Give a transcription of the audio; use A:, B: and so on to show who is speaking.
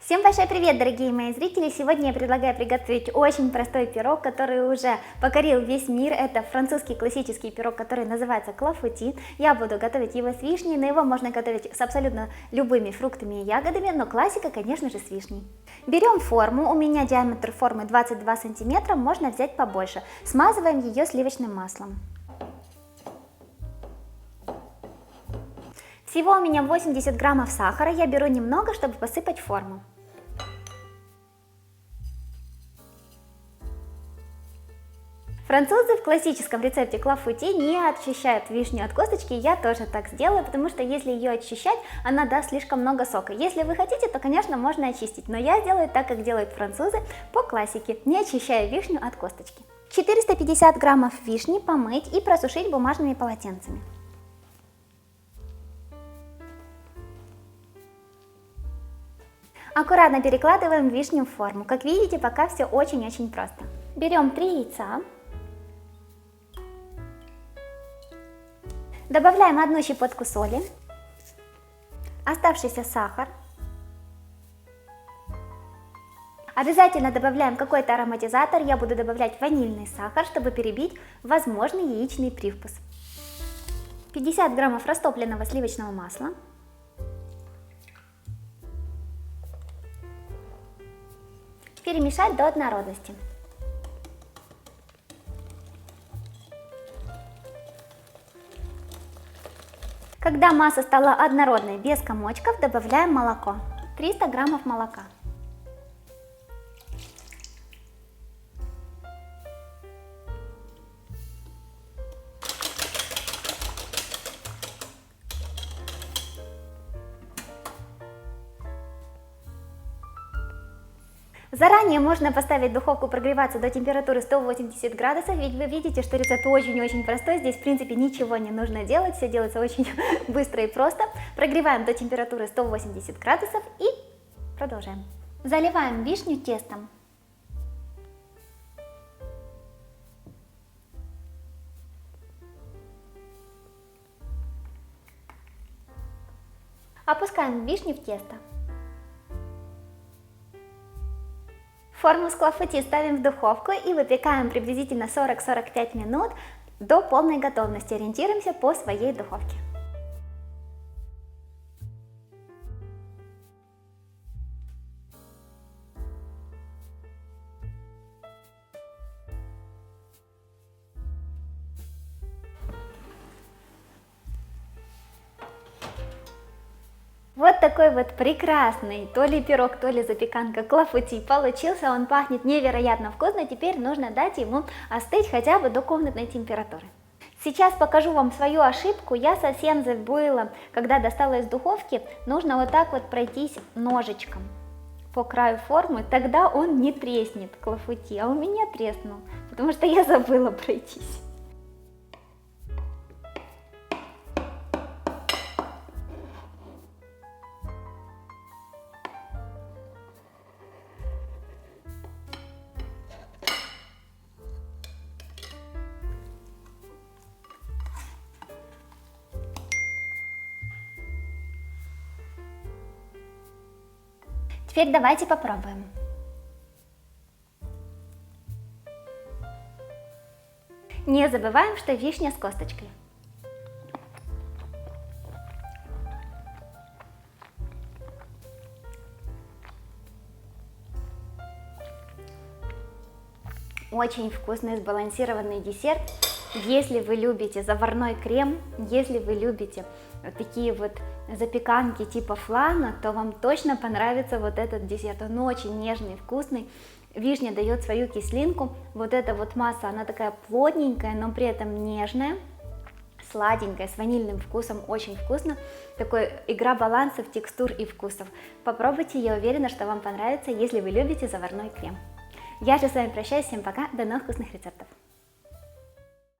A: Всем большой привет, дорогие мои зрители! Сегодня я предлагаю приготовить очень простой пирог, который уже покорил весь мир. Это французский классический пирог, который называется клафути. Я буду готовить его с вишней, но его можно готовить с абсолютно любыми фруктами и ягодами, но классика, конечно же, с вишней. Берем форму, у меня диаметр формы 22 сантиметра, можно взять побольше. Смазываем ее сливочным маслом. Всего у меня 80 граммов сахара, я беру немного, чтобы посыпать форму. Французы в классическом рецепте клафути не очищают вишню от косточки, я тоже так сделаю, потому что если ее очищать, она даст слишком много сока. Если вы хотите, то, конечно, можно очистить, но я делаю так, как делают французы по классике, не очищая вишню от косточки. 450 граммов вишни помыть и просушить бумажными полотенцами. Аккуратно перекладываем вишню в форму. Как видите, пока все очень-очень просто. Берем 3 яйца. Добавляем 1 щепотку соли, оставшийся сахар. Обязательно добавляем какой-то ароматизатор, я буду добавлять ванильный сахар, чтобы перебить возможный яичный привкус. 50 граммов растопленного сливочного масла. Перемешать до однородности. Когда масса стала однородной, без комочков, добавляем молоко. 300 граммов молока. Заранее можно поставить духовку прогреваться до температуры 180 градусов, ведь вы видите, что рецепт очень-очень простой, здесь в принципе ничего не нужно делать, все делается очень быстро и просто. Прогреваем до температуры 180 градусов и продолжаем. Заливаем вишню тестом. Опускаем вишню в тесто. Форму с клафути ставим в духовку и выпекаем приблизительно 40-45 минут до полной готовности. Ориентируемся по своей духовке. Вот такой вот прекрасный то ли пирог, то ли запеканка клафути получился, он пахнет невероятно вкусно, теперь нужно дать ему остыть хотя бы до комнатной температуры. Сейчас покажу вам свою ошибку, я совсем забыла, когда достала из духовки, нужно вот так вот пройтись ножичком по краю формы, тогда он не треснет клафути, а у меня треснул, потому что я забыла пройтись. Теперь давайте попробуем. Не забываем, что вишня с косточкой. Очень вкусный сбалансированный десерт. Если вы любите заварной крем, если вы любите вот такие вот запеканки типа флана, то вам точно понравится вот этот десерт. Он очень нежный, вкусный. Вишня дает свою кислинку. Вот эта вот масса, она такая плотненькая, но при этом нежная, сладенькая, с ванильным вкусом, очень вкусно. Такой игра балансов, текстур и вкусов. Попробуйте, я уверена, что вам понравится, если вы любите заварной крем. Я же с вами прощаюсь, всем пока, до новых вкусных рецептов.